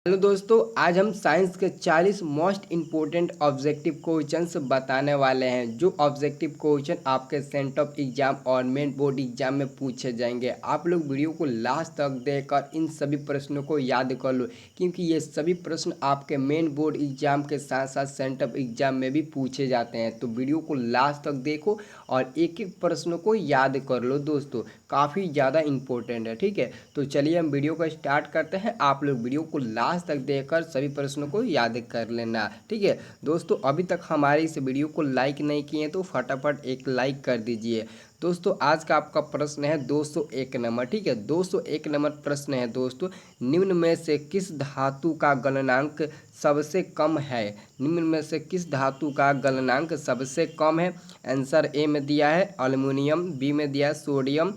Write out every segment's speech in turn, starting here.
Hello दोस्तों, आज हम साइंस के 40 मोस्ट इम्पोर्टेंट ऑब्जेक्टिव क्वेश्चंस बताने वाले हैं। जो ऑब्जेक्टिव क्वेश्चन आपके सेंटर ऑफ एग्जाम और मेन बोर्ड एग्जाम में पूछे जाएंगे। आप लोग वीडियो को लास्ट तक देखकर इन सभी प्रश्नों को याद कर लो, क्योंकि ये सभी प्रश्न आपके मेन बोर्ड एग्जाम के साथ साथ सेंटर ऑफ एग्जाम में भी पूछे जाते हैं। तो वीडियो को लास्ट तक देखो और एक एक प्रश्न को याद कर लो दोस्तों, काफ़ी ज़्यादा इम्पोर्टेंट है। ठीक है, तो चलिए हम वीडियो को स्टार्ट करते हैं। आप लोग वीडियो को लास्ट तक देखकर सभी प्रश्नों को याद कर लेना। ठीक है दोस्तों, अभी तक हमारे इस वीडियो को लाइक नहीं किए तो फटाफट एक लाइक कर दीजिए। दोस्तों आज का आपका प्रश्न है 201 नंबर। ठीक है, 201 नंबर प्रश्न है दोस्तों, निम्न में से किस धातु का गलनांक सबसे कम है? निम्न में से किस धातु का गलनांक सबसे कम है? आंसर ए में दिया है एल्युमिनियम, बी में दिया है सोडियम,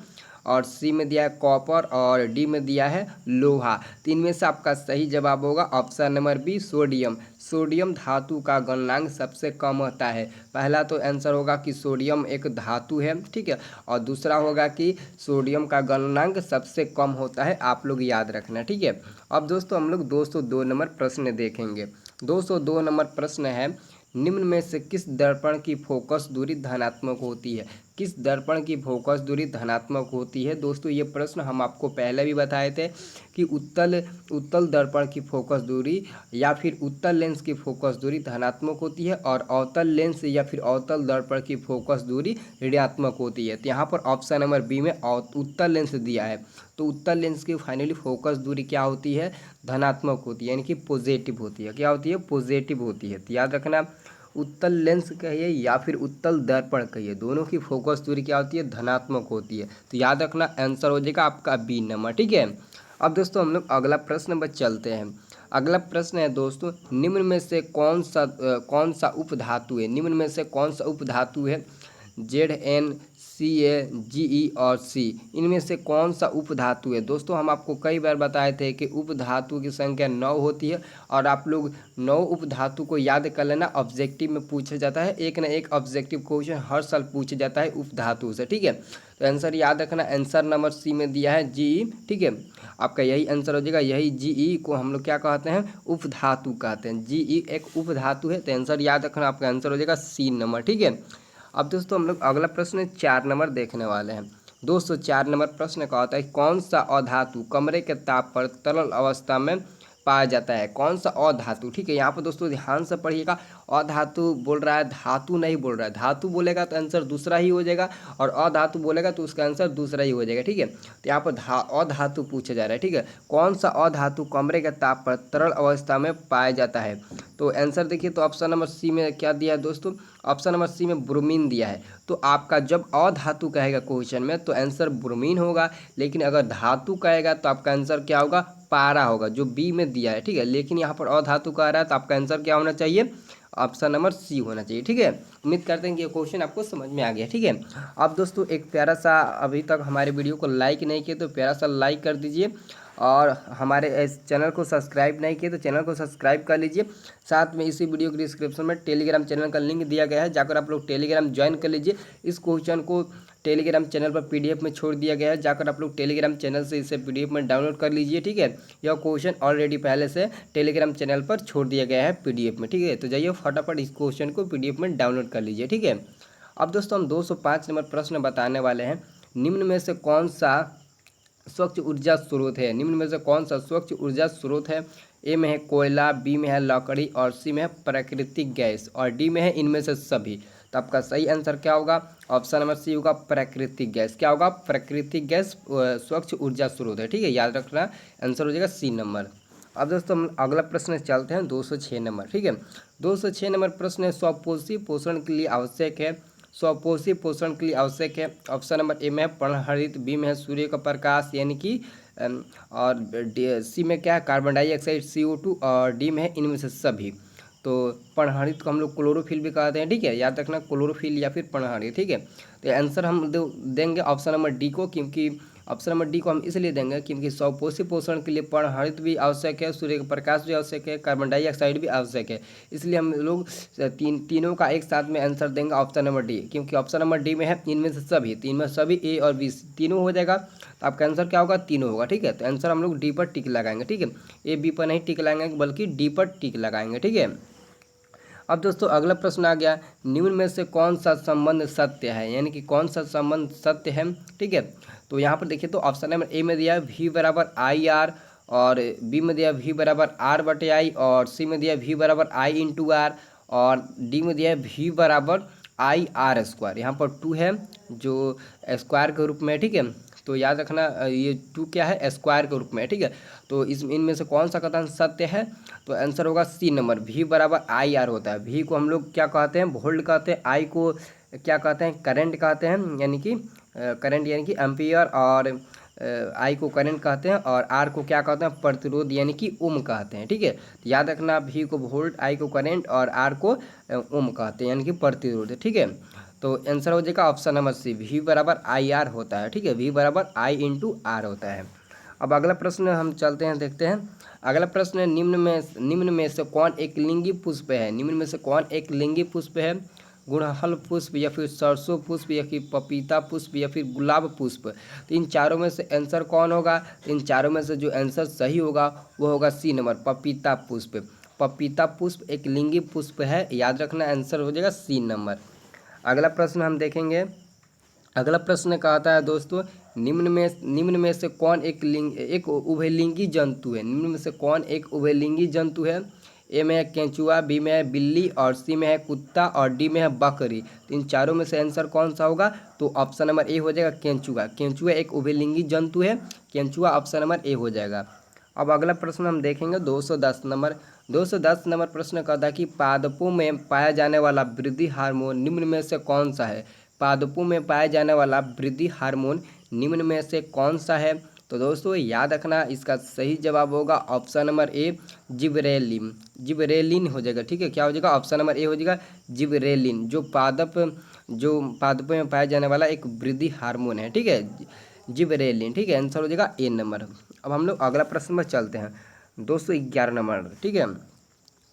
और सी में दिया है कॉपर, और डी में दिया है लोहा। तीन में से आपका सही जवाब होगा option number B sodium. Sodium धातु का गलनांक सबसे कम होता है। पहला तो आंसर होगा कि सोडियम एक धातु है। ठीक है, और दूसरा होगा कि सोडियम का गलनांक सबसे कम होता है। आप लोग याद रखना। ठीक है, अब दोस्तों हम लोग 202 नंबर प्रश्न देखेंगे। 202 नंबर प्रश्न है, निम्न में से किस दर्पण की फोकस दूरी धनात्मक होती है? किस दर्पण की फोकस दूरी धनात्मक होती है? दोस्तों ये प्रश्न हम आपको पहले भी बताए थे कि उत्तल दर्पण की फोकस दूरी या फिर उत्तल लेंस की फोकस दूरी धनात्मक होती है, और अवतल लेंस या फिर अवतल दर्पण की फोकस दूरी ऋणात्मक होती है। तो यहाँ पर ऑप्शन नंबर बी में उत्तल लेंस दिया है, तो उत्तल लेंस की फाइनली फोकस दूरी क्या होती है? धनात्मक होती है, यानी कि पॉजिटिव होती है। क्या होती है? पॉजिटिव होती है। तो याद रखना, उत्तल लेंस कहिए या फिर उत्तल दर्पण कहिए, दोनों की फोकस दूरी क्या होती है? धनात्मक होती है। तो याद रखना आंसर हो जाएगा आपका बी नंबर। ठीक है, अब दोस्तों हम लोग अगला प्रश्न पर चलते हैं। अगला प्रश्न है दोस्तों, निम्न में से कौन सा उपधातु है? निम्न में से कौन सा उपधातु है? ZnCa, Ge और C, इनमें से कौन सा उपधातु है? दोस्तों हम आपको कई बार बताए थे कि उपधातु की संख्या 9 होती है, और आप लोग 9 उपधातु को याद कर लेना। ऑब्जेक्टिव में पूछा जाता है, एक ना एक ऑब्जेक्टिव क्वेश्चन हर साल पूछा जाता है उपधातु से। ठीक है, तो आंसर याद रखना, आंसर नंबर सी में दिया है Ge। ठीक है, आपका यही आंसर हो जाएगा। यही Ge को हम लोग क्या कहते हैं? उपधातु कहते हैं। Ge एक उपधातु है, तो आंसर याद रखना, आपका आंसर हो जाएगा सी नंबर। ठीक है, अब दोस्तों हम लोग अगला प्रश्न 4 नंबर देखने वाले हैं। 204 नंबर प्रश्न का होता है, कौन सा अधातु कमरे के ताप पर तरल अवस्था में पाया जाता है? कौन सा अधातु? ठीक है, यहाँ पर दोस्तों ध्यान से पढ़िएगा। अधातु बोल रहा है, धातु नहीं बोल रहा है। धातु बोलेगा तो आंसर दूसरा ही हो जाएगा, और अधातु बोलेगा तो उसका आंसर दूसरा ही हो जाएगा। ठीक है, तो यहाँ पर अधातु पूछा जा रहा है। ठीक है, कौन सा अधातु कमरे के ताप पर तरल अवस्था में पाया जाता है? तो आंसर देखिए, तो ऑप्शन नंबर सी में क्या दिया है दोस्तों? ऑप्शन नंबर सी में ब्रोमीन दिया है। तो आपका जब अधातु कहेगा क्वेश्चन में तो आंसर ब्रोमीन होगा, लेकिन अगर धातु कहेगा तो आपका आंसर क्या होगा? पारा होगा, जो बी में दिया है। ठीक है, लेकिन यहाँ पर अधातु कह रहा है तो आपका आंसर क्या होना चाहिए? ऑप्शन नंबर सी होना चाहिए। ठीक है, उम्मीद करते हैं कि ये क्वेश्चन आपको समझ में आ गया। ठीक है, अब दोस्तों एक प्यारा सा, अभी तक हमारे वीडियो को लाइक नहीं किए तो प्यारा सा लाइक कर दीजिए, और हमारे इस चैनल को सब्सक्राइब नहीं किए तो चैनल को सब्सक्राइब कर लीजिए। साथ में इसी वीडियो के डिस्क्रिप्शन में टेलीग्राम चैनल का लिंक दिया गया है, जाकर आप लोग टेलीग्राम ज्वाइन कर लीजिए। इस क्वेश्चन को टेलीग्राम चैनल पर PDF में छोड़ दिया गया है, जाकर आप लोग टेलीग्राम चैनल से इसे PDF में डाउनलोड कर लीजिए। ठीक है, यह क्वेश्चन ऑलरेडी पहले से टेलीग्राम चैनल पर छोड़ दिया गया है PDF में। ठीक है, तो जाइए फटाफट इस क्वेश्चन को PDF में डाउनलोड कर लीजिए। ठीक है, अब दोस्तों हम 205 नंबर प्रश्न बताने वाले हैं। निम्न में से कौन सा स्वच्छ ऊर्जा स्रोत है? निम्न में से कौन सा स्वच्छ ऊर्जा स्रोत है? ए में है कोयला, बी में है लकड़ी, और सी में है प्राकृतिक गैस, और डी में है इनमें से सभी। तो आपका सही आंसर क्या होगा? ऑप्शन नंबर सी होगा प्राकृतिक गैस। क्या होगा? प्राकृतिक गैस स्वच्छ ऊर्जा स्रोत है। ठीक है, याद रखना, आंसर हो जाएगा सी नंबर। अब दोस्तों हम अगला प्रश्न चलते हैं 206 नंबर। ठीक है, 206 नंबर प्रश्न है, स्वपोषी पोषण के लिए आवश्यक है। स्वपोषी पोषण के लिए आवश्यक है। ऑप्शन नंबर ए में है पर्णहरित, बी में है सूर्य का प्रकाश यानी कि और सी में क्या है? कार्बन डाइऑक्साइड CO2, और डी में है इनमें से सभी। तो पर्णहरित को हम लोग क्लोरोफिल भी कहते हैं। ठीक है, याद रखना क्लोरोफिल या फिर पर्णहरित। ठीक है, तो आंसर हम देंगे ऑप्शन नंबर डी को, क्योंकि ऑप्शन नंबर डी को हम इसलिए देंगे क्योंकि स्वपोषी पोषण के लिए पर्णहरित भी आवश्यक है, सूर्य का प्रकाश भी आवश्यक है, कार्बन डाइऑक्साइड भी आवश्यक है। इसलिए हम लोग तीनों का एक साथ में आंसर देंगे ऑप्शन नंबर डी, क्योंकि ऑप्शन नंबर डी में है इनमें से सभी, तीन में सभी ए और बी तीनों हो जाएगा, तो आपका आंसर क्या होगा, तीनों होगा। ठीक है, तो आंसर हम लोग डी पर टिक लगाएंगे। ठीक है, ए बी पर नहीं टिक लगाएंगे बल्कि डी पर टिक लगाएंगे। ठीक है, अब दोस्तों अगला प्रश्न आ गया, निम्न में से कौन सा संबंध सत्य है, यानी कि कौन सा संबंध सत्य है। ठीक है, तो यहाँ पर देखिए तो ऑप्शन नंबर ए में दिया है वी बराबर आई आर, और बी में दिया वी बराबर आर बटे आई, और सी में दिया वी बराबर आई इंटू आर, और डी में दिया है वी बराबर आई आर स्क्वायर। यहाँ पर टू है जो स्क्वायर के रूप में है। ठीक है, तो याद रखना ये टू क्या है, स्क्वायर के रूप में है। ठीक है, तो इनमें से कौन सा कथन सत्य है, तो आंसर होगा सी नंबर, वी बराबर आई आर होता है। वी को हम लोग क्या कहते हैं, वोल्ट कहते हैं, आई को क्या कहते हैं, करंट कहते हैं, यानी कि करंट यानी कि एम्पियर, और आई को करंट कहते हैं, और आर को क्या कहते हैं, प्रतिरोध यानी कि ओम कहते हैं। ठीक है, तो याद रखना वी को वोल्ट, आई को करंट और आर को ओम कहते हैं यानी कि प्रतिरोध। ठीक है, तो आंसर हो जाएगा ऑप्शन नंबर सी, वी बराबर आई आर होता है। ठीक है, वी बराबर आई इंटू आर होता है। अब अगला प्रश्न हम चलते हैं, देखते हैं। अगला प्रश्न है, निम्न में से कौन एक लिंगी पुष्प है, निम्न में से कौन एक लिंगी पुष्प है, गुड़हल पुष्प या फिर सरसों पुष्प या फिर पपीता पुष्प या फिर गुलाब पुष्प। तो इन चारों में से आंसर कौन होगा, तो इन चारों में से जो आंसर सही होगा वो होगा सी नंबर, पपीता पुष्प। पपीता पुष्प एक लिंगी पुष्प है, याद रखना आंसर हो जाएगा सी नंबर। अगला प्रश्न हम देखेंगे। अगला प्रश्न कहता है दोस्तों, निम्न में से कौन एक उभयलिंगी जंतु है, निम्न में से कौन एक उभयलिंगी जंतु है। ए में है केंचुआ, बी में है बिल्ली, और सी में है कुत्ता, और डी में है बकरी। तो इन चारों में से आंसर कौन सा होगा, तो ऑप्शन नंबर ए हो जाएगा केंचुआ। केंचुआ एक उभयलिंगी जंतु है, केंचुआ ऑप्शन नंबर ए हो जाएगा। अब अगला प्रश्न हम देखेंगे 210 नंबर। 210 नंबर प्रश्न कहता है कि पादपों में पाया जाने वाला वृद्धि हार्मोन निम्न में से कौन सा है। पादपों में पाया जाने वाला वृद्धि हार्मोन निम्न में से कौन सा है, तो दोस्तों याद रखना इसका सही जवाब होगा option number A, gibberellin. Gibberellin हो जाएगा। ठीक है, क्या हो जाएगा, ऑप्शन नंबर ए हो जाएगा जिबरेलिन, जो पादपों में पाया जाने वाला एक वृद्धि हार्मोन है। ठीक है, जिबरेलिन। ठीक है, आंसर हो जाएगा ए नंबर। अब हम लोग अगला प्रश्न में चलते हैं, 211 नंबर। ठीक है,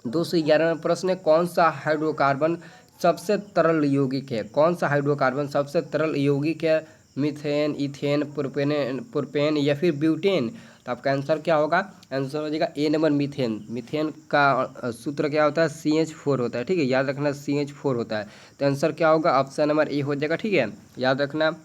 211 नंबर प्रश्न है, कौन सा हाइड्रोकार्बन सबसे तरल यौगिक है, कौन सा हाइड्रोकार्बन सबसे तरल यौगिक है, मीथेन, इथेन, प्रोपेन या फिर ब्यूटेन। तो आपका आंसर क्या होगा, आंसर हो जाएगा ए नंबर, मीथेन। मीथेन का सूत्र क्या होता है, CH4 होता है। ठीक है, याद रखना CH4 होता है। तो आंसर क्या होगा, ऑप्शन नंबर ए हो जाएगा। ठीक है, याद रखना।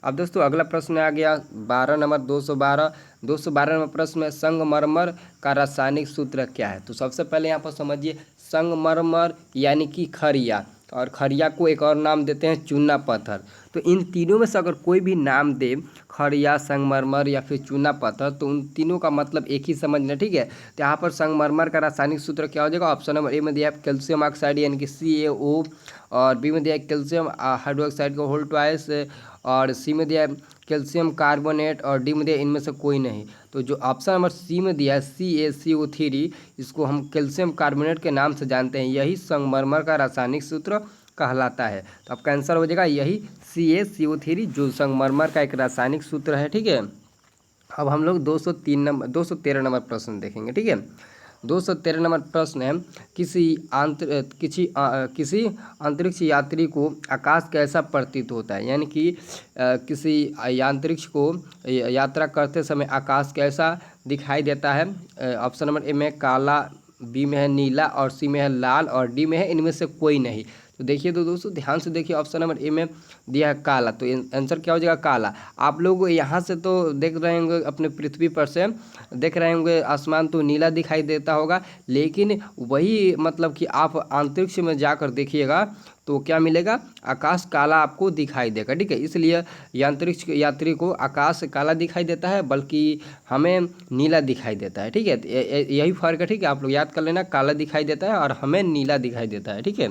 अब दोस्तों अगला प्रश्न आ गया 12 नंबर, 212 नंबर प्रश्न में संगमरमर का रासायनिक सूत्र क्या है। तो सबसे पहले यहाँ पर समझिए, संगमरमर यानी कि खरिया, और खरिया को एक और नाम देते हैं चूना पत्थर। तो इन तीनों में से अगर कोई भी नाम दे, खरिया, संगमरमर या फिर चूना पत्थर, तो उन तीनों का मतलब एक ही समझना। ठीक है, तो यहाँ पर संगमरमर का रासायनिक सूत्र क्या हो जाएगा, ऑप्शन नंबर ए में दिया है कैल्शियम ऑक्साइड यानी कि CaO, और बी में दिया है कैल्शियम हाइड्रोक्साइड का होल ट्वाइस, और सी में दिया है कैल्शियम कार्बोनेट, और डी में दिया इनमें से कोई नहीं। तो जो ऑप्शन नंबर सी में दिया है CaCO3, इसको हम कैल्शियम कार्बोनेट के नाम से जानते हैं, यही संगमरमर का रासायनिक सूत्र कहलाता है। तो आपका आंसर हो जाएगा यही CaCO3, जो संगमरमर का एक रासायनिक सूत्र है। ठीक है, अब हम लोग 213 नंबर प्रश्न देखेंगे। ठीक है, 213 नंबर प्रश्न है, किसी अंतरिक्ष यात्री को आकाश कैसा प्रतीत होता है, यानी कि किसी अंतरिक्ष को यात्रा करते समय आकाश कैसा दिखाई देता है। ऑप्शन नंबर ए में काला, बी में है नीला, और सी में है लाल, और डी में है इनमें से कोई नहीं। तो देखिए तो दोस्तों ध्यान से देखिए, ऑप्शन नंबर ए में दिया है काला, तो आंसर क्या हो जाएगा, काला। आप लोग यहाँ से तो देख रहे होंगे, अपने पृथ्वी पर से देख रहे होंगे आसमान तो नीला दिखाई देता होगा, लेकिन वही मतलब कि आप अंतरिक्ष में जाकर देखिएगा तो क्या मिलेगा, आकाश काला आपको दिखाई देगा। ठीक है, इसलिए अंतरिक्ष यात्री को आकाश काला दिखाई देता है, बल्कि हमें नीला दिखाई देता है। ठीक है, यही फर्क है। ठीक है, आप लोग याद कर लेना, काला दिखाई देता है और हमें नीला दिखाई देता है। ठीक है,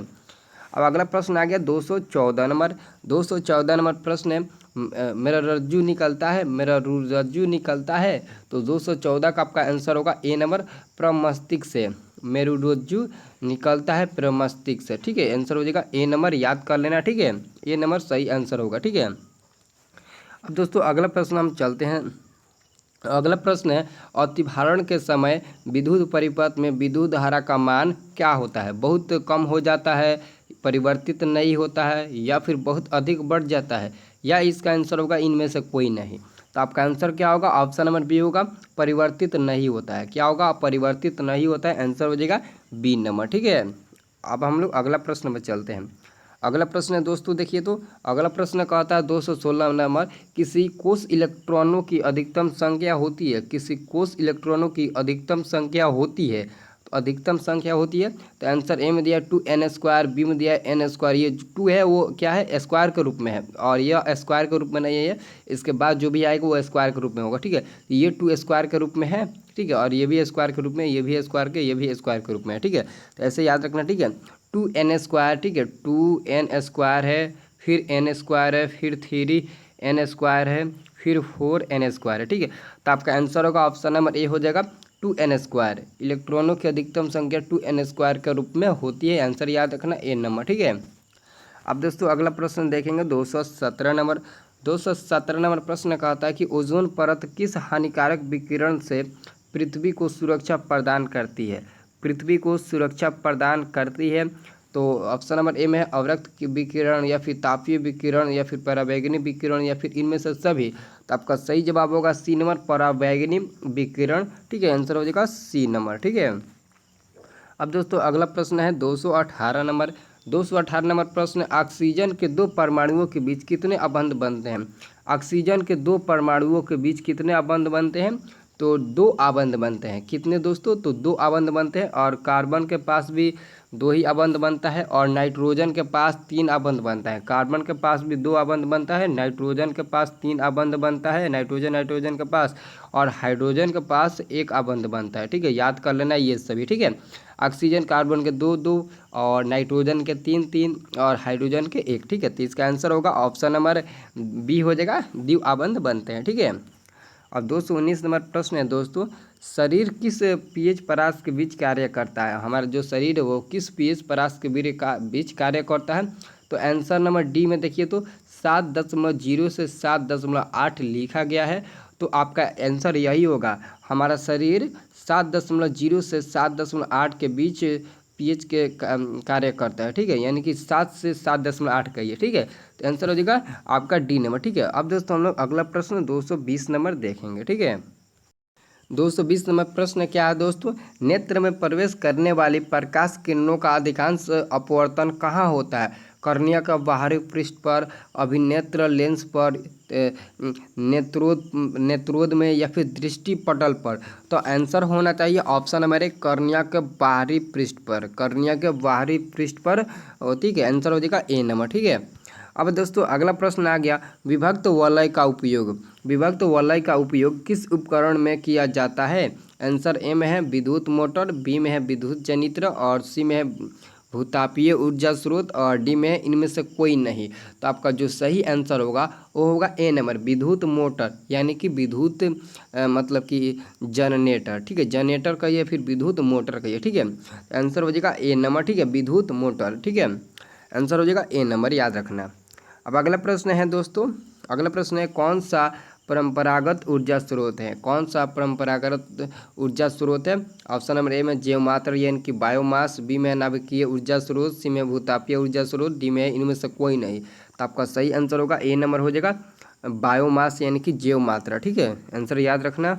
अब अगला प्रश्न आ गया 214 नंबर। 214 नंबर प्रश्न है, मेरा रज्जू निकलता है, मेरा रज्जू निकलता है। तो 214 का आपका आंसर होगा ए नंबर, प्रमस्तिष्क से। मेरू रज्जू निकलता है प्रमस्तिष्क से। ठीक है, आंसर हो जाएगा ए नंबर, याद कर लेना। ठीक है, ए नंबर सही आंसर होगा। ठीक है, अब दोस्तों अगला प्रश्न हम चलते हैं। अगला प्रश्न है, अतिभारण के समय विद्युत परिपथ में विद्युत धारा का मान क्या होता है? बहुत कम हो जाता है, परिवर्तित नहीं होता है, या फिर बहुत अधिक बढ़ जाता है, या इसका आंसर होगा इनमें से कोई नहीं। तो आपका आंसर क्या होगा? ऑप्शन नंबर बी होगा, परिवर्तित नहीं होता है। क्या होगा? परिवर्तित नहीं होता है, आंसर हो जाएगा बी नंबर। ठीक है, अब हम लोग अगला प्रश्न में चलते हैं। अगला प्रश्न है दोस्तों, देखिए तो अगला प्रश्न कहता है 216 नंबर, किसी कोष इलेक्ट्रॉनों की अधिकतम संख्या होती है। किसी कोष इलेक्ट्रॉनों की अधिकतम संख्या होती है, तो अधिकतम संख्या होती है, तो आंसर ए में दिया 2n², बी में दिया n²। ये 2 है वो क्या है? स्क्वायर के रूप में है, और यह स्क्वायर के रूप में नहीं है, इसके बाद जो भी आएगा वो स्क्वायर के रूप में होगा। ठीक है, ये 2 स्क्वायर के रूप में है। ठीक है, और ये भी स्क्वायर के रूप में, ये भी स्क्वायर के, ये भी स्क्वायर के रूप में है। ठीक है, तो ऐसे याद रखना। ठीक है, 2n²। ठीक है, 2n² है, फिर n² है, फिर 3n² है, फिर 4n² है। ठीक है, तो आपका आंसर होगा ऑप्शन नंबर ए हो जाएगा 2n²। इलेक्ट्रॉनों की अधिकतम संख्या 2n² के रूप में होती है, आंसर याद रखना ए नंबर। ठीक है, अब दोस्तों अगला प्रश्न देखेंगे 217 नंबर। 217 नंबर प्रश्न कहता है कि ओजोन परत किस हानिकारक विकिरण से पृथ्वी को सुरक्षा प्रदान करती है? पृथ्वी को सुरक्षा प्रदान करती है, तो ऑप्शन नंबर ए में है अवरक्त विकिरण, या फिर तापीय विकिरण, या फिर पराबैंगनी विकिरण, या फिर इनमें से सभी। तो आपका सही जवाब होगा सी नंबर, पराबैंगनी विकिरण। ठीक है, आंसर हो जाएगा सी नंबर। ठीक है, अब दोस्तों अगला प्रश्न है 218 नंबर। 218 नंबर प्रश्न, ऑक्सीजन के दो परमाणुओं के बीच कितने अबंध बनते हैं? ऑक्सीजन के दो परमाणुओं के बीच कितने अबंध बनते हैं? तो 2 अबंध बनते हैं। कितने दोस्तों? तो 2 अबंध बनते हैं, और कार्बन के पास भी 2 ही अबंध बनता है, और नाइट्रोजन के पास 3 अबंध बनता है। कार्बन के पास भी 2 अबंध बनता है, नाइट्रोजन के पास 3 अबंध बनता है, नाइट्रोजन के पास, और हाइड्रोजन के पास 1 अबंध बनता है। ठीक है, याद कर लेना ये सभी। ठीक है, ऑक्सीजन कार्बन के 2 और नाइट्रोजन के 3 और हाइड्रोजन के 1। ठीक है, तो इसका आंसर होगा ऑप्शन नंबर बी हो जाएगा, द्वि अबंध बनते हैं। ठीक है, अब 219 नंबर प्रश्न है दोस्तों, शरीर किस पीएच परास के बीच कार्य करता है? हमारा जो शरीर है वो किस पीएच परास के बीच कार्य करता है? तो आंसर नंबर डी में देखिए तो 7.0 से 7.8 लिखा गया है, तो आपका आंसर यही होगा। हमारा शरीर 7.0 से 7.8 के बीच पीएच के कार्य करता है। ठीक है, यानी कि 7 से 7.8 का ये। ठीक है, तो आंसर हो जाएगा आपका डी नंबर। ठीक है, अब दोस्तों हम लोग अगला प्रश्न 220 नंबर देखेंगे। ठीक है, 220 नंबर प्रश्न क्या है दोस्तों, नेत्र में प्रवेश करने वाली प्रकाश किरणों का अधिकांश अपवर्तन कहाँ होता है? कर्निया का बाहरी पृष्ठ पर, अभिनेत्र लेंस पर, नेत्रोद में, या फिर दृष्टि पटल पर? तो आंसर होना चाहिए ऑप्शन नंबर ए, कर्निया के बाहरी पृष्ठ पर। कर्निया के बाहरी पृष्ठ पर। ठीक है, आंसर हो जाएगा ए नंबर। ठीक है, अब दोस्तों अगला प्रश्न आ गया, विभक्त वलय का उपयोग। विभक्त वलय का उपयोग किस उपकरण में किया जाता है? आंसर ए में है विद्युत मोटर, बी में है विद्युत जनित्र, और सी में है भूतापीय ऊर्जा स्रोत, और डी में है इनमें से कोई नहीं। तो आपका जो सही आंसर होगा वो होगा ए नंबर, विद्युत मोटर, यानी कि विद्युत मतलब कि जनरेटर। ठीक है, जनरेटर कहिए, फिर विद्युत मोटर कहिए। ठीक है, आंसर हो जाएगा ए नंबर। ठीक है, विद्युत मोटर। ठीक है, आंसर हो जाएगा ए नंबर, याद रखना। अब अगला प्रश्न है दोस्तों, अगला प्रश्न है कौन सा परंपरागत ऊर्जा स्रोत है? कौन सा परंपरागत ऊर्जा स्रोत है? ऑप्शन नंबर ए में जैव मात्र यानी कि बायोमास, बी में नाभिकीय ऊर्जा स्रोत, सी में भूतापीय ऊर्जा स्रोत, डी में इनमें से कोई नहीं। तो आपका सही आंसर होगा ए नंबर हो जाएगा बायोमास यानी कि जैव मात्रा। ठीक है, आंसर याद रखना।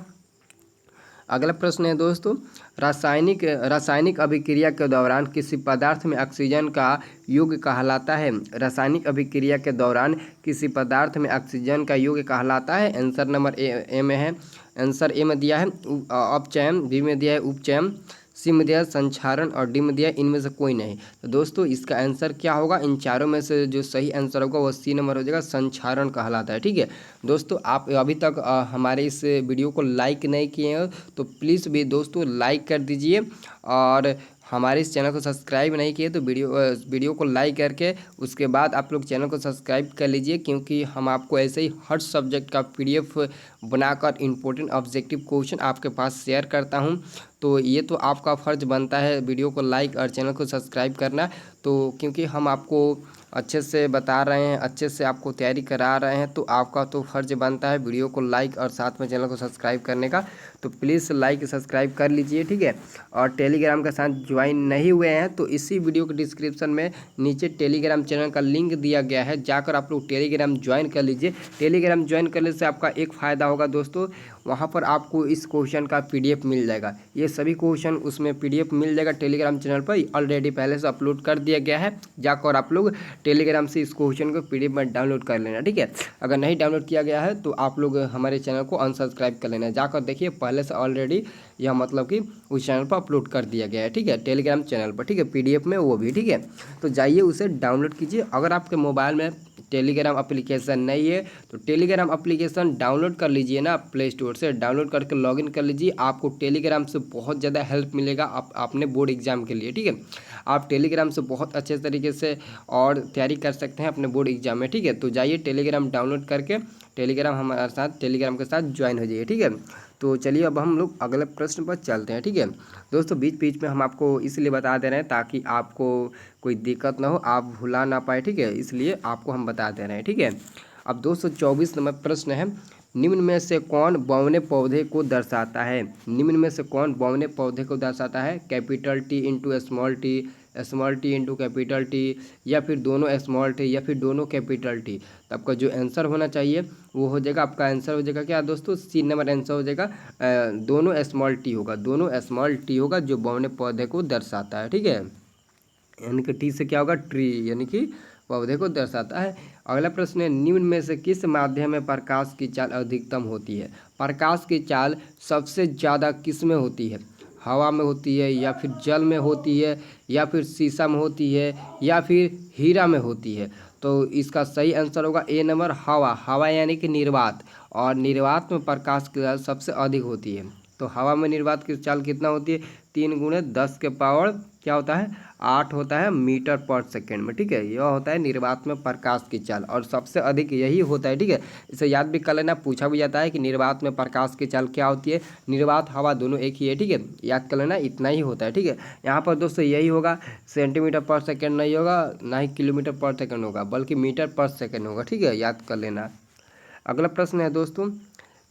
अगला प्रश्न है दोस्तों, रासायनिक अभिक्रिया के दौरान किसी पदार्थ में ऑक्सीजन का योग कहलाता है? रासायनिक अभिक्रिया के दौरान किसी पदार्थ में ऑक्सीजन का योग कहलाता है? आंसर नंबर ए में है, आंसर ए में दिया है अपचयन, बी में दिया है उपचयन, सी में दिया है संक्षारण, और डी में दिया है इनमें से कोई नहीं। तो दोस्तों इसका आंसर क्या होगा? इन चारों में से जो सही आंसर होगा वो सी नंबर हो जाएगा, संक्षारण कहलाता है। ठीक है दोस्तों, आप अभी तक हमारे इस वीडियो को लाइक नहीं किए हो तो प्लीज़ भी दोस्तों लाइक कर दीजिए, और हमारे इस चैनल को सब्सक्राइब नहीं किए तो वीडियो को लाइक करके उसके बाद आप लोग चैनल को सब्सक्राइब कर लीजिए, क्योंकि हम आपको ऐसे ही हर सब्जेक्ट का PDF बनाकर इम्पोर्टेंट ऑब्जेक्टिव क्वेश्चन आपके पास शेयर करता हूं। तो ये तो आपका फ़र्ज़ बनता है वीडियो को लाइक और चैनल को सब्सक्राइब करना, तो क्योंकि हम आपको अच्छे से बता रहे हैं, अच्छे से आपको तैयारी करा रहे हैं, तो आपका तो फर्ज बनता है वीडियो को लाइक और साथ में चैनल को सब्सक्राइब करने का। तो प्लीज़ लाइक सब्सक्राइब कर लीजिए, ठीक है। और टेलीग्राम के साथ ज्वाइन नहीं हुए हैं तो इसी वीडियो के डिस्क्रिप्शन में नीचे टेलीग्राम चैनल का लिंक दिया गया है, जाकर आप लोग टेलीग्राम ज्वाइन कर लीजिए। टेलीग्राम ज्वाइन करने से आपका एक फ़ायदा होगा दोस्तों, वहाँ पर आपको इस क्वेश्चन का PDF मिल जाएगा। ये सभी क्वेश्चन उसमें PDF मिल जाएगा टेलीग्राम चैनल पर, ऑलरेडी पहले से अपलोड कर दिया गया है। जाकर आप लोग टेलीग्राम से इस क्वेश्चन को PDF में डाउनलोड कर लेना, ठीक है। अगर नहीं डाउनलोड किया गया है तो आप लोग हमारे चैनल को अनसब्सक्राइब कर लेना, जाकर देखिए पहले से ऑलरेडी यह मतलब कि उस चैनल पर अपलोड कर दिया गया है, ठीक है, टेलीग्राम चैनल पर, ठीक है, PDF में वो भी, ठीक है। तो जाइए उसे डाउनलोड कीजिए। अगर आपके मोबाइल में टेलीग्राम एप्लीकेशन नहीं है तो टेलीग्राम एप्लीकेशन डाउनलोड कर लीजिए ना, प्ले स्टोर से डाउनलोड करके लॉगिन कर लीजिए। आपको टेलीग्राम से बहुत ज़्यादा हेल्प मिलेगा अपने बोर्ड एग्जाम के लिए, ठीक है। आप टेलीग्राम से बहुत अच्छे तरीके से और तैयारी कर सकते हैं अपने बोर्ड एग्जाम में, ठीक है। तो जाइए टेलीग्राम डाउनलोड करके टेलीग्राम हमारे साथ टेलीग्राम के साथ ज्वाइन हो जाइए, ठीक है। तो चलिए अब हम लोग अगले प्रश्न पर चलते हैं, ठीक है। दोस्तों बीच बीच में हम आपको इसलिए बता दे रहे हैं ताकि आपको कोई दिक्कत ना हो, आप भुला ना पाए, ठीक है, इसलिए आपको हम बता दे रहे हैं, ठीक है। अब 224 नंबर प्रश्न है, निम्न में से कौन बौने पौधे को दर्शाता है? निम्न में से कौन बौने पौधे को दर्शाता है? Capital T into small T into capital T, या फिर दोनों स्मॉल टी, या फिर दोनों कैपिटल टी। तो आपका जो आंसर होना चाहिए वो हो जाएगा, आपका आंसर हो जाएगा क्या दोस्तों? C नंबर आंसर हो जाएगा, दोनों स्मॉल टी होगा, दोनों स्मॉल टी होगा जो बौने पौधे को दर्शाता है, ठीक है। यानी कि टी से क्या होगा? ट्री, यानी कि पौधे को दर्शाता है। अगला प्रश्न है, निम्न में से किस माध्यम में प्रकाश की चाल अधिकतम होती है? प्रकाश की चाल सबसे ज़्यादा किस में होती है? हवा में होती है, या फिर जल में होती है, या फिर शीशा में होती है, या फिर हीरा में होती है? तो इसका सही आंसर होगा A नंबर, हवा। हवा यानी कि निर्वात, और निर्वात में प्रकाश की चाल सबसे अधिक होती है। तो हवा में निर्वात की चाल कितना होती है? 3 × 10 के पावर क्या होता है? 8 होता है मीटर पर सेकेंड में, ठीक है। यह होता है निर्वात में प्रकाश की चाल, और सबसे अधिक यही होता है, ठीक है। इसे याद भी कर लेना, पूछा भी जाता है कि निर्वात में प्रकाश की चाल क्या होती है। निर्वात हवा दोनों एक ही है, ठीक है, याद कर लेना, इतना ही होता है, ठीक है। यहाँ पर दोस्तों यही होगा, सेंटीमीटर पर सेकेंड नहीं होगा, ना ही किलोमीटर पर सेकेंड होगा, बल्कि मीटर पर सेकेंड होगा, ठीक है, याद कर लेना। अगला प्रश्न है दोस्तों,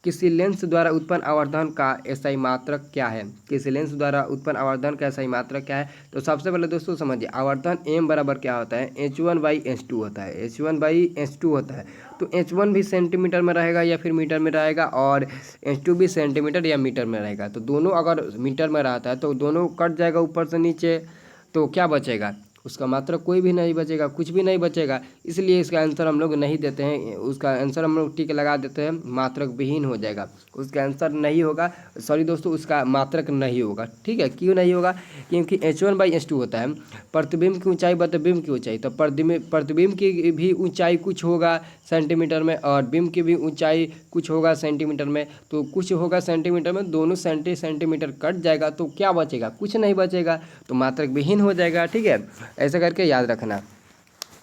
किसी लेंस द्वारा उत्पन्न आवर्धन का एसआई मात्रक क्या है? किसी लेंस द्वारा उत्पन्न आवर्धन का एसआई मात्रक क्या है? तो सबसे पहले दोस्तों समझिए, आवर्धन m बराबर क्या होता है? H1/H2 होता है, H1/H2 होता है। तो H1 भी सेंटीमीटर में रहेगा या फिर मीटर में रहेगा, और H2 भी सेंटीमीटर या मीटर में रहेगा। तो दोनों अगर मीटर में रहता है तो दोनों कट जाएगा ऊपर से नीचे, तो क्या बचेगा? उसका मात्रक कोई भी नहीं बचेगा, कुछ भी नहीं बचेगा। इसलिए इसका आंसर हम लोग नहीं देते हैं, उसका आंसर हम लोग टिक लगा देते हैं, मात्रक विहीन हो जाएगा, उसका आंसर नहीं होगा। सॉरी दोस्तों, उसका मात्रक नहीं होगा, ठीक है। क्यों नहीं होगा? क्योंकि H1/H2 होता है प्रतिबिंब की ऊंचाई प्रतिबिंब की ऊंचाई, तो प्रतिबिंब की भी ऊंचाई कुछ होगा सेंटीमीटर में, और बिंब की भी ऊंचाई कुछ होगा सेंटीमीटर में, तो कुछ होगा सेंटीमीटर में, दोनों सेंटीमीटर कट जाएगा तो क्या बचेगा? कुछ नहीं बचेगा, तो मात्रक विहीन हो जाएगा, ठीक है। ऐसा करके याद रखना।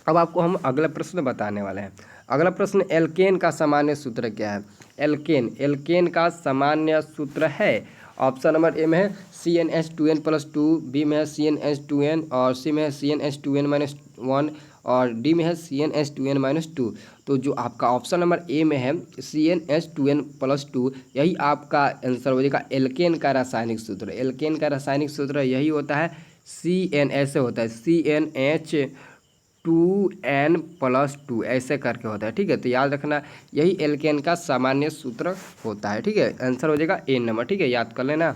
अब आपको हम अगला प्रश्न बताने वाले हैं। अगला प्रश्न, एल्केन का सामान्य सूत्र क्या है? एल्केन का सामान्य सूत्र है, ऑप्शन नंबर ए में है CnH2n+2, बी में है CnH2n, और सी में है CnH2n-1, और डी में है CnH2n-2। तो जो आपका ऑप्शन नंबर ए में है CnH2n+2, यही आपका आंसर हो जाएगा एल्केन का रासायनिक सूत्र। एल्केन का रासायनिक सूत्र यही होता है, CN ऐसे होता है, CnH2n+2 ऐसे करके होता है, ठीक है। तो याद रखना, यही एल्केन का सामान्य सूत्र होता है, ठीक है। आंसर हो जाएगा ए नंबर, ठीक है, याद कर लेना।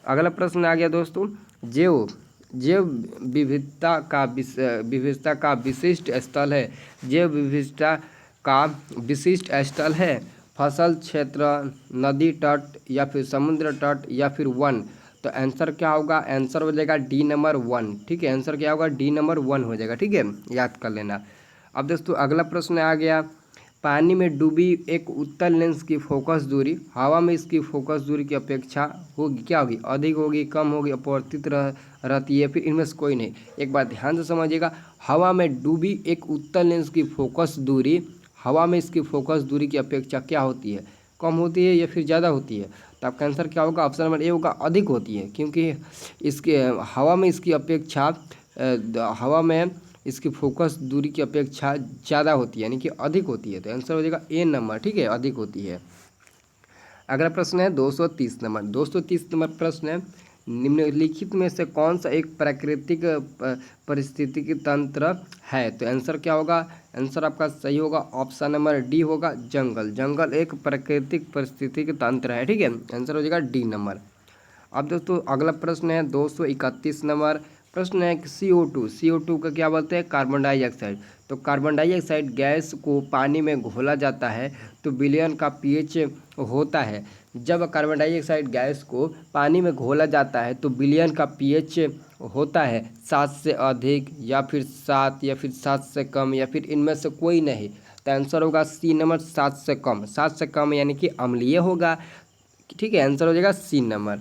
अगला प्रश्न आ गया दोस्तों, जैव विविधता का विशिष्ट स्थल है। जैव विविधता का विशिष्ट स्थल है फसल क्षेत्र, नदी तट, या फिर समुद्र तट, या फिर वन। तो आंसर क्या होगा? आंसर हो जाएगा डी नंबर 1, ठीक है। आंसर क्या होगा? डी नंबर 1 हो जाएगा, ठीक है, याद कर लेना। अब दोस्तों अगला प्रश्न आ गया, पानी में डूबी एक उत्तल लेंस की फोकस दूरी हवा में इसकी फोकस दूरी की अपेक्षा होगी, क्या होगी? अधिक होगी, कम होगी, अपवर्तित रहती है, फिर इनमें से कोई नहीं। एक बात ध्यान से समझिएगा, हवा में डूबी एक उत्तल लेंस की फोकस दूरी हवा में इसकी फोकस दूरी की अपेक्षा क्या होती है? कम होती है या फिर ज़्यादा होती है? तो आपका आंसर क्या होगा? ऑप्शन नंबर ए होगा, अधिक होती है, क्योंकि इसके हवा में इसकी अपेक्षा हवा में इसकी फोकस दूरी की अपेक्षा ज़्यादा होती है, यानी कि अधिक होती है। तो आंसर हो जाएगा ए नंबर, ठीक है, अधिक होती है। अगला प्रश्न है 230 नंबर। 230 नंबर प्रश्न है, निम्नलिखित में से कौन सा एक प्राकृतिक पारिस्थितिकी तंत्र है? तो आंसर क्या होगा? आंसर आपका सही होगा ऑप्शन नंबर डी होगा, जंगल। जंगल एक प्राकृतिक पारिस्थितिकी तंत्र है, ठीक है, आंसर हो जाएगा डी नंबर। अब दोस्तों अगला प्रश्न है 231 नंबर। प्रश्न है कि CO2 का क्या बोलते हैं? Carbon dioxide. तो कार्बन डाइऑक्साइड गैस को पानी में घोला जाता है तो विलयन का pH होता है। जब कार्बन डाइऑक्साइड गैस को पानी में घोला जाता है तो विलयन का pH होता है 7 से अधिक या फिर 7 या फिर 7 से कम या फिर इनमें से कोई नहीं। तो आंसर होगा सी नंबर, 7 से कम। 7 से कम यानी कि अम्लीय होगा, ठीक है, आंसर हो जाएगा सी नंबर।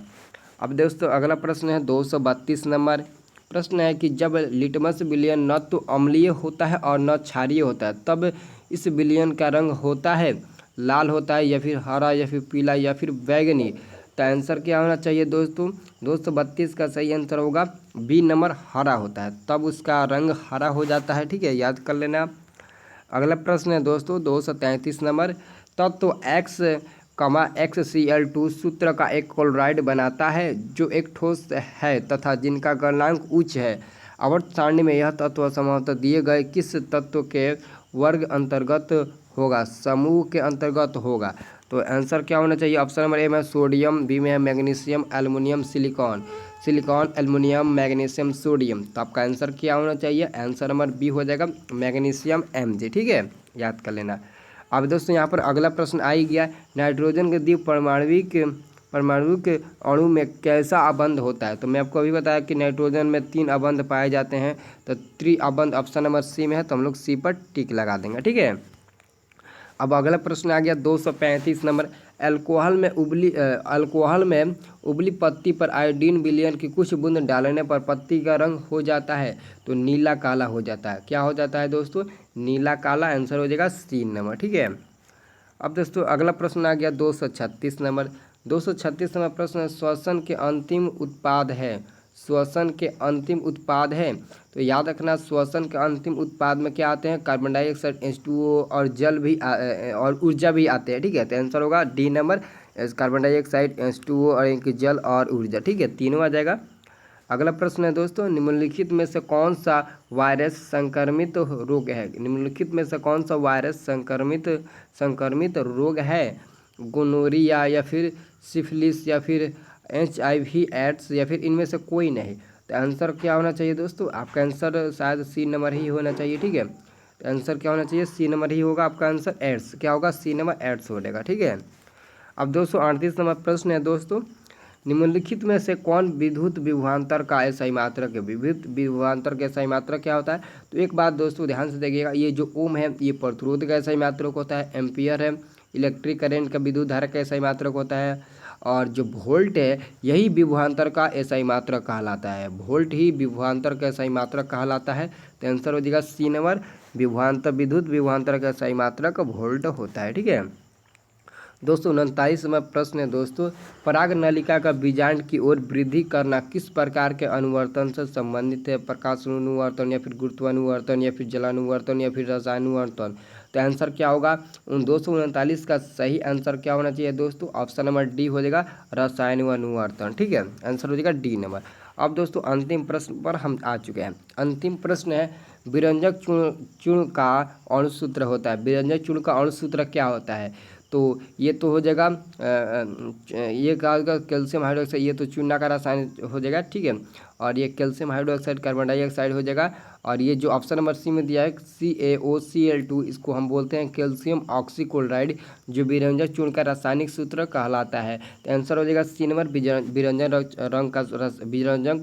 अब दोस्तों अगला प्रश्न है 232 नंबर। प्रश्न है कि जब लिटमस विलयन न तो अम्लीय होता है और न क्षारीय होता है तब इस विलयन का रंग होता है लाल होता है या फिर हरा या फिर पीला या फिर बैगनी। तो आंसर क्या होना चाहिए दोस्तों? 232 का सही आंसर होगा बी नंबर, हरा होता है, तब उसका रंग हरा हो जाता है, ठीक है, याद कर लेना। अगला प्रश्न है दोस्तों 233 नंबर। तत्व एक्स XCl2 सूत्र का एक क्लोराइड बनाता है जो एक ठोस है तथा जिनका गलनांक उच्च है। आवर्त सारणी में यह तत्व संभवतः दिए गए किस तत्व के वर्ग अंतर्गत होगा? समूह के अंतर्गत होगा। तो आंसर क्या होना चाहिए? ऑप्शन नंबर ए में सोडियम, बी में है magnesium, aluminium, silicon. Silicon, aluminium, magnesium, sodium. तो आपका आंसर क्या होना चाहिए? आंसर नंबर बी हो जाएगा मैग्नीशियम Mg, ठीक है, याद कर लेना। अब दोस्तों यहाँ पर अगला प्रश्न आ ही गया, नाइट्रोजन के परमाणुक अणु में कैसा अबंध होता है? तो मैं आपको अभी बताया कि नाइट्रोजन में 3 अबंध पाए जाते हैं, तो 3 अबंध ऑप्शन नंबर सी में है, तो हम लोग सी पर टिक लगा देंगे, ठीक है। अब अगला प्रश्न आ गया 235 नंबर। अल्कोहल में उबली पत्ती पर आयोडीन विलयन की कुछ बूंद डालने पर पत्ती का रंग हो जाता है तो नीला काला हो जाता है। क्या हो जाता है दोस्तों? नीला काला, आंसर हो जाएगा सी नंबर, ठीक है। अब दोस्तों अगला प्रश्न आ गया 236 नंबर। 236 नंबर प्रश्न श्वसन के अंतिम उत्पाद है। श्वसन के अंतिम उत्पाद है, तो याद रखना श्वसन के अंतिम उत्पाद में क्या आते हैं? कार्बन डाइऑक्साइड, H2O और जल भी और ऊर्जा भी आते हैं, ठीक है, तो आंसर होगा D number, carbon dioxide, H2O और इनकी जल और ऊर्जा, ठीक है, तीनों आ जाएगा। अगला प्रश्न है दोस्तों, निम्नलिखित में से कौन सा वायरस संक्रमित रोग है? निम्नलिखित में से कौन सा वायरस संक्रमित रोग है? गोनोरिया या फिर सिफिलिस या फिर HIV एड्स या फिर इनमें से कोई नहीं। तो आंसर क्या होना चाहिए दोस्तों? आपका आंसर शायद सी नंबर ही होना चाहिए, ठीक है, तो आंसर क्या होना चाहिए? सी नंबर ही होगा आपका आंसर, एड्स। क्या होगा? सी नंबर, एड्स हो जाएगा, ठीक है। अब 238 नंबर प्रश्न है दोस्तों, निम्नलिखित में से कौन विद्युत विभवांतर का SI मात्रक है? विद्युत विभवांतर का SI मात्रक क्या होता है? तो एक बात दोस्तों ध्यान से देखिएगा, ये जो ओम है ये प्रतिरोध का SI मात्रक होता है, एम्पियर है इलेक्ट्रिक करंट का विद्युत धारा का SI मात्रक होता है, और जो वोल्ट है यही विभवांतर का SI मात्रक कहलाता है। वोल्ट ही विभवांतर का SI मात्रक कहलाता है, तो आंसर हो जाएगा सी नंबर, विद्युत विभवांतर का SI मात्रक वोल्ट होता है, ठीक है। 239 में प्रश्न है दोस्तों, पराग नलिका का बीजांड की ओर वृद्धि करना किस प्रकार के अनुवर्तन से संबंधित है? प्रकाशानुवर्तन या फिर गुरुत्वानुवर्तन या फिर जलानुवर्तन या फिर रसायनुवर्तन। तो आंसर क्या होगा? 239 का सही आंसर क्या होना चाहिए दोस्तों? ऑप्शन नंबर डी हो जाएगा, रसायनानुवर्तन, ठीक है, आंसर हो जाएगा डी नंबर। अब दोस्तों अंतिम प्रश्न पर हम आ चुके हैं। अंतिम प्रश्न है, विरंजक चूर्ण का अणुसूत्र होता है। विरंजक चूर्ण का अणुसूत्र क्या होता है? तो ये तो हो जाएगा ये क्या होगा? कैल्शियम हाइड्रोक्साइड, ये तो चूना का रासायन हो जाएगा, ठीक है, और ये कैल्शियम हाइड्रोक्साइड कार्बन डाइऑक्साइड हो जाएगा, और ये जो ऑप्शन नंबर सी में दिया है CaOCl2, इसको हम बोलते हैं कैल्शियम ऑक्सीक्लोराइड, जो विरंजक चूर्ण का रासायनिक सूत्र कहलाता है। तो आंसर हो जाएगा सी नंबर, विरंजक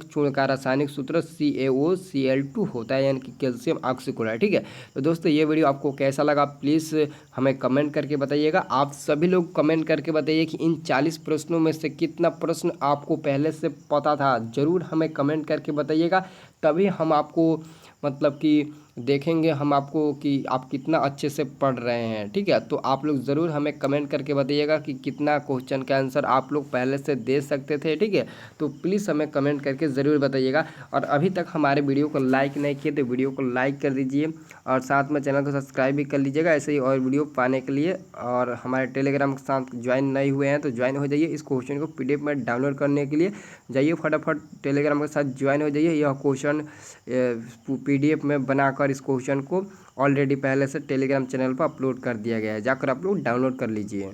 चूर्ण का रासायनिक सूत्र CaOCl2 होता है, यानी कि कैल्शियम ऑक्सीक्लोराइड, ठीक है। तो दोस्तों ये वीडियो आपको कैसा लगा प्लीज़ हमें कमेंट करके बताइएगा। आप सभी लोग कमेंट करके बताइए कि इन 40 प्रश्नों में से कितना प्रश्न आपको पहले से पता था, ज़रूर हमें कमेंट करके बताइएगा, तभी हम आपको मतलब कि देखेंगे हम आपको कि आप कितना अच्छे से पढ़ रहे हैं। ठीक है, तो आप लोग ज़रूर हमें कमेंट करके बताइएगा कि कितना क्वेश्चन का आंसर आप लोग पहले से दे सकते थे। ठीक है, तो प्लीज़ हमें कमेंट करके ज़रूर बताइएगा। और अभी तक हमारे वीडियो को लाइक नहीं किए तो वीडियो को लाइक कर दीजिए और साथ में चैनल को सब्सक्राइब भी कर लीजिएगा ऐसे ही और वीडियो पाने के लिए। और हमारे टेलीग्राम के साथ ज्वाइन नहीं हुए हैं तो ज्वाइन हो जाइए। इस क्वेश्चन को PDF में डाउनलोड करने के लिए जाइए, फटाफट टेलीग्राम के साथ ज्वाइन हो जाइए। यह क्वेश्चन PDF में बनाकर इस क्वेश्चन को ऑलरेडी पहले से टेलीग्राम चैनल पर अपलोड कर दिया गया है, जाकर आप लोग डाउनलोड कर लीजिए।